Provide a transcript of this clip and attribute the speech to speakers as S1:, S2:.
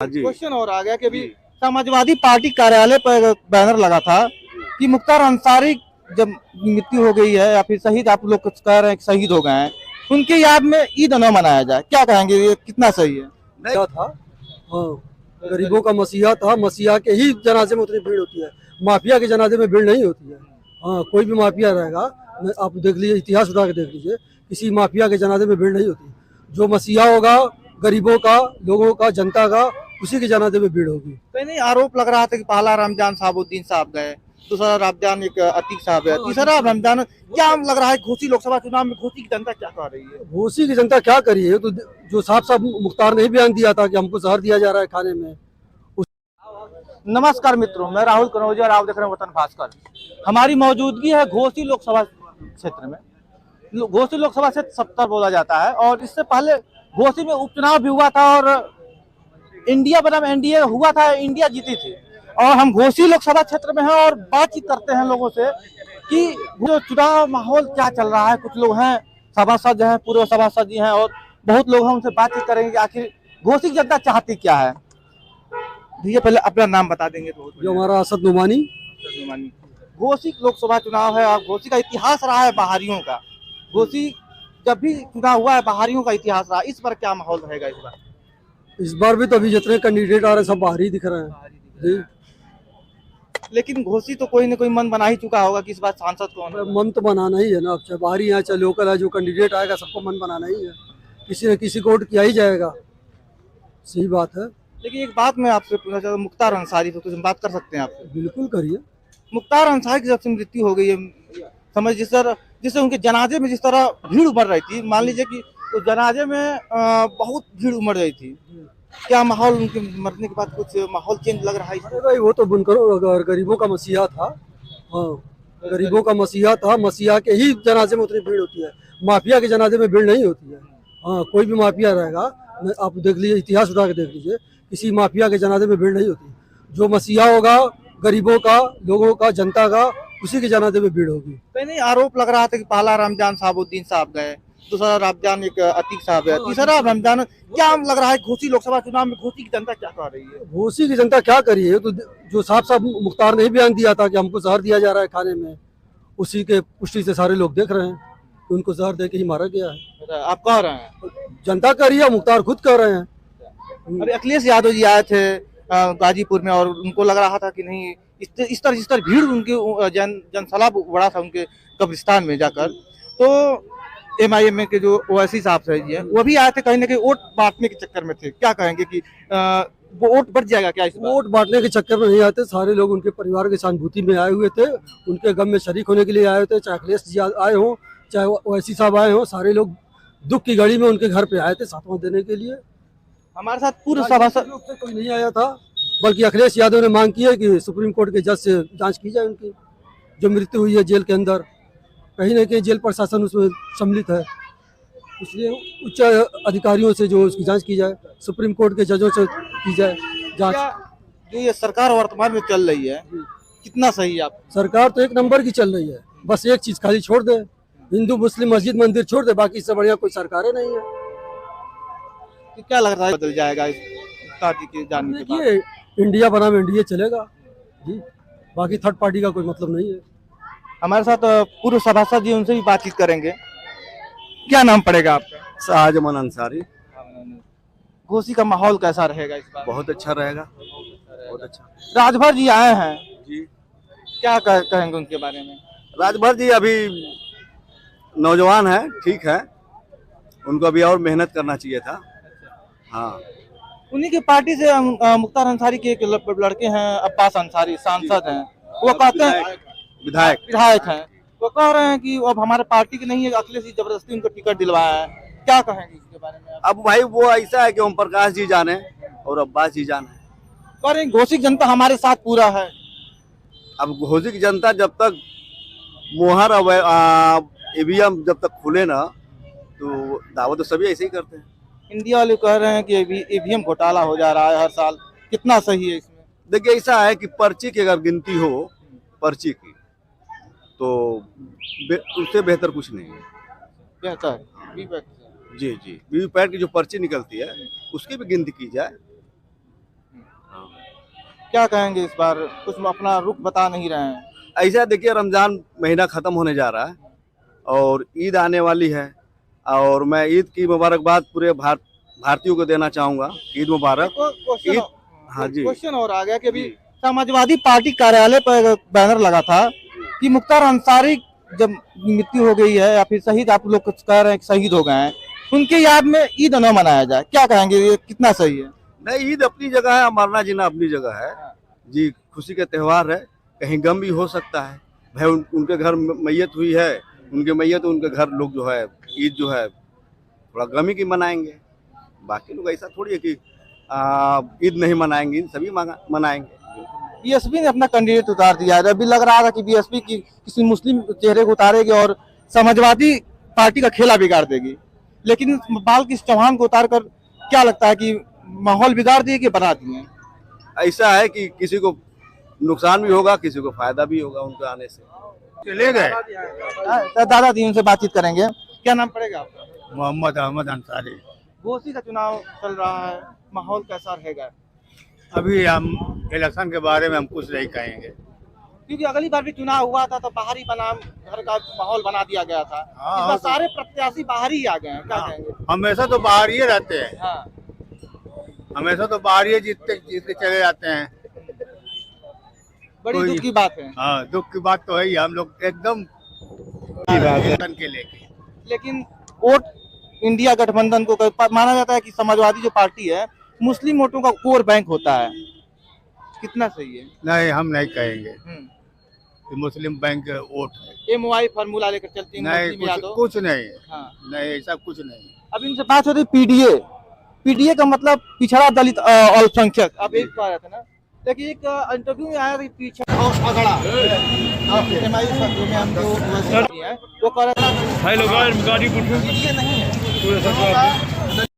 S1: जी
S2: question और आ गया कि अभी समाजवादी पार्टी कार्यालय पर बैनर लगा था कि मुख्तार अंसारी जब मृत्यु हो गई है या फिर शहीद, आप लोग कुछ कह रहे हैं कि शहीद हो गए हैं, उनकी याद में ईद न मनाया जाए, क्या कहेंगे, ये कितना सही है?
S1: नहीं
S3: था। हाँ, गरीबों का मसीहा था। मसीहा के ही जनाजे में उतनी भीड़ होती है, माफिया के जनाजे में भीड़ नहीं होती है। हाँ, कोई भी माफिया रहेगा, आप देख लीजिए, इतिहास उठा के देख लीजिए, किसी माफिया के जनाजे में भीड़ नहीं होती। जो मसीहा होगा गरीबों का, लोगों का, जनता का, उसी के जनाजे में भीड़ होगी।
S2: तो नहीं, आरोप लग रहा था कि पहला रमजान साहबुद्दीन साहब गए, दूसरा रमजान एक अतीक साहब है, तीसरा रमजान, क्या लग रहा है घोसी लोकसभा चुनाव में घोसी की जनता क्या कर रही है?
S3: घोसी की जनता क्या करी है? तो जो साफ साफ मुख्तार ने ही बयान दिया था कि हमको जहर दिया जा रहा है खाने में।
S2: नमस्कार मित्रों, मैं राहुल कनौजिया और आप देख रहे हैं वतन भास्कर। हमारी मौजूदगी है घोसी लोकसभा क्षेत्र में। घोसी लोकसभा क्षेत्र 70 बोला जाता है और इससे पहले घोसी में उपचुनाव भी हुआ था और इंडिया बनाम एनडीए हुआ था, इंडिया जीती थी। और हम घोसी लोकसभा क्षेत्र में हैं और बातचीत करते हैं लोगों से कि जो चुनाव माहौल क्या चल रहा है। कुछ लोग हैं सभासद हैं, पूर्व सभासद जी हैं, और बहुत लोग हैं, उनसे बातचीत करेंगे कि आखिर घोसी की जनता चाहती क्या है। भैया पहले अपना नाम बता देंगे तो?
S3: जो हमारा असद नुमानी।
S2: घोसी लोकसभा चुनाव है और घोसी का इतिहास रहा है बहारियों का। घोसी जब भी चुनाव हुआ है बहारियों का इतिहास रहा। इस बार क्या माहौल रहेगा इस बार?
S3: इस बार भी तो अभी जितने कैंडिडेट आ रहे हैं सब बाहरी दिख रहे हैं जी।
S2: लेकिन घोसी तो कोई न कोई मन बना ही चुका होगा कि इस बार सांसद कौन है।
S3: मन तो बनाना ही है ना, अब चाहे बाहरी है चाहे लोकल है, जो कैंडिडेट आएगा सबको मन बनाना ही है, किसी न किसी को वोट किया ही जाएगा। सही बात है।
S2: लेकिन एक बात मैं आपसे पूछना चाहता हूँ, मुख्तार अंसारी पे कुछ हम बात कर सकते हैं आपसे?
S3: बिल्कुल करिए।
S2: मुख्तार अंसारी की जब से मृत्यु हो गई है, समझ जिससे उनके जनाजे में जिस तरह भीड़ उमड़ रही थी, मान लीजिए कि उस जनाजे में बहुत भीड़ उमड़ रही थी, क्या माहौल उनके मरने के बाद कुछ माहौल चेंज लग रहा है?
S3: अरे भाई, वो तो बुनकरों गरीबों का मसीहा था। हाँ, गरीबों का मसीहा था। मसीहा के ही जनाजे में उतनी भीड़ होती है, माफिया के जनाजे में भीड़ नहीं होती है। हाँ, कोई भी माफिया रहेगा, आप देख लीजिए, इतिहास उठा के देख लीजिए, किसी माफिया के जनाजे में भीड़ नहीं होती। जो मसीहा होगा गरीबों का, लोगों का, जनता का, उसी के जनाजे में भीड़ होगी।
S2: तो नहीं, आरोप लग रहा था कि पहला रमजान साहबुद्दीन साहब गए, दूसरा रमजान एक अतीक साहब है, तीसरा रमजान, क्या लग रहा है घोसी लोकसभा चुनाव में घोसी की जनता क्या कर रही है?
S3: घोसी की जनता क्या करी है? तो जो साफ साफ मुख्तार ने ही बयान दिया था कि हमको जहर दिया जा रहा है खाने में, उसी के पुष्टि से सारे लोग देख रहे हैं कि उनको जहर दे के ही मारा गया है।
S2: आप कह रहे हैं?
S3: जनता कह रही है, मुख्तार खुद कह रहे हैं।
S2: अभी अखिलेश यादव जी आए थे गाजीपुर में और उनको लग रहा था कि नहीं, इस तरह भीड़ उनके जनसलाब बड़ा था उनके कब्रिस्तान में जाकर। तो एमआईएम के जो ओवैसी साहब जी हैं वो भी आए थे, कहीं ना कहीं वोट बांटने के चक्कर में थे। क्या कहेंगे कि वो वोट बढ़ जाएगा क्या इस बार?
S3: वोट बांटने के चक्कर में नहीं आते, सारे लोग उनके परिवार की सहानुभूति में आए हुए थे, उनके गम में शरीक होने के लिए आए थे। चाहे अखिलेश जी आए हों, चाहे ओवैसी साहब आए हों, सारे लोग दुख की घड़ी में उनके घर पे आए थे सांत्वना देने के लिए।
S2: हमारे साथ पूर्व सभासद
S3: कोई नहीं आया था, बल्कि अखिलेश यादव ने मांग की है कि सुप्रीम कोर्ट के जज से जांच की जाए उनकी, जो मृत्यु हुई है जेल के अंदर। कहीं ना कहीं जेल प्रशासन उसमें सम्मिलित है, इसलिए उच्च अधिकारियों से जो उसकी जांच की जाए, सुप्रीम कोर्ट के जजों से की जाए जांच।
S2: जो ये सरकार वर्तमान में चल रही है कितना सही है? आप
S3: सरकार तो एक नंबर की चल रही है, बस एक चीज खाली छोड़ दे, हिंदू मुस्लिम मस्जिद मंदिर छोड़ दे, बाकी इससे बढ़िया कोई सरकारें नहीं है।
S2: तो क्या लग रहा है बदल जाएगा इस पार्टी के जाने के बाद?
S3: इंडिया बनाम एनडीए चलेगा जी, बाकी थर्ड पार्टी का कोई मतलब नहीं है।
S2: हमारे साथ पूर्व सभासद जी, उनसे भी बातचीत करेंगे। क्या नाम पड़ेगा आपका?
S1: शाहजमान अंसारी।
S2: घोसी का माहौल कैसा रहेगा इस बार?
S1: बहुत अच्छा रहेगा, बहुत अच्छा।
S2: राजभर जी आए हैं
S1: जी,
S2: क्या कहेंगे उनके बारे में?
S1: राजभर जी अभी नौजवान है, ठीक है, उनको अभी और मेहनत करना चाहिए था। हाँ,
S2: उन्हीं की पार्टी से मुख्तार अंसारी के एक लड़के हैं, अब्बास अंसारी, सांसद हैं, वो कहते हैं विधायक हैं, वो कह रहे हैं कि अब हमारे पार्टी की नहीं है, अखिलेश जी जबरदस्ती उनको टिकट दिलवाया है। क्या कहेंगे इसके बारे में आप?
S1: अब भाई वो ऐसा है कि ओम प्रकाश जी जाने और अब्बास जी जाने।
S2: कह रहे हैं घोसी की जनता हमारे साथ पूरा है।
S1: अब घोसी की जनता जब तक मोहर ईवीएम जब तक खुले ना, तो दावा तो सभी ऐसे ही करते हैं।
S2: इंडिया वाले कह रहे हैं कि ईवीएम घोटाला हो जा रहा है हर साल, कितना सही है इसमें?
S1: देखिए, ऐसा है कि पर्ची की अगर गिनती हो, पर्ची की, तो उससे बेहतर कुछ नहीं है।
S2: बेहतर
S1: जी वीवीपैट की जो पर्ची निकलती है उसकी भी गिनती की जाए,
S2: क्या कहेंगे इस बार? कुछ अपना रुख बता नहीं रहे हैं।
S1: ऐसा देखिए, रमजान महीना खत्म होने जा रहा है और ईद आने वाली है, और मैं ईद की मुबारकबाद पूरे भारतीयों को देना चाहूंगा। ईद मुबारक। ईद, हाँ जी।
S2: क्वेश्चन और आ गया कि अभी समाजवादी पार्टी कार्यालय पर बैनर लगा था कि मुख्तार अंसारी जब मृत्यु हो गई है या फिर शहीद, आप लोग कुछ कह रहे हैं कि शहीद हो गए हैं, उनके याद में ईद न मनाया जाए, क्या कहेंगे? ये कितना सही है?
S1: नहीं, ईद अपनी जगह है, मरना जीना अपनी जगह है जी। खुशी का त्यौहार है, कहीं गम भी हो सकता है भाई। उनके घर मैयत हुई है, उनके मैयत उनके घर लोग जो है ईद जो है थोड़ा गमी की मनाएंगे। बाकी लोग ऐसा थोड़ी है कि ईद नहीं मनाएंगे, सभी मनाएंगे।
S2: बीएसपी ने अपना कैंडिडेट उतार दिया है। अभी लग रहा था कि बीएसपी की किसी मुस्लिम चेहरे को उतारेगी और समाजवादी पार्टी का खेला बिगाड़ देगी, लेकिन बालकृष्ण चौहान को उतार कर क्या लगता है कि माहौल बिगाड़ दिए कि बना दिए?
S1: ऐसा है कि किसी को नुकसान भी होगा, किसी को फायदा भी होगा उनके आने से। चले गए
S2: दादा जी उनसे बातचीत करेंगे। क्या नाम पड़ेगा आपका?
S4: मोहम्मद अहमद अंसारी।
S2: घोसी का चुनाव चल रहा है, माहौल कैसा रहेगा?
S4: अभी हम इलेक्शन के बारे में हम कुछ नहीं कहेंगे,
S2: क्योंकि अगली बार भी चुनाव हुआ था तो बाहरी बनाम घर का माहौल बना दिया गया था।
S4: हाँ,
S2: इस बार
S4: तो-
S2: सारे प्रत्याशी बाहर ही आ गए हैं, क्या
S4: हाँ,
S2: कहेंगे?
S4: हमेशा तो बाहर ही रहते हैं,
S2: हाँ,
S4: हमेशा तो बाहर ही जीत के चले जाते हैं।
S2: बड़ी
S4: कोई-
S2: दुख की बात है।
S4: हाँ, दुख की बात तो है ही, हम लोग एकदम गठबंधन के लेके।
S2: लेकिन वोट इंडिया गठबंधन को माना जाता है कि समाजवादी जो पार्टी है मुस्लिम वोटों का कोर बैंक होता है, कितना सही है?
S4: नहीं, हम नहीं कहेंगे कि मुस्लिम बैंक वोट है।
S2: MY फार्मूला लेकर चलते हैं
S4: नहीं,
S2: मुस्लिम यादव।
S4: कुछ नहीं,
S2: हाँ।
S4: नहीं ऐसा कुछ नहीं।
S2: अब इनसे बात होती है पीडीए का मतलब पिछड़ा दलित अल्पसंख्यक। अब एक कह रहे थे ना, देखिए एक इंटरव्यू में आया था पिछड़ा अगड़ा MI में हम जो है वो कह रहा था
S5: हेलो गाइस, गाजीपुर
S2: पीडीए नहीं है।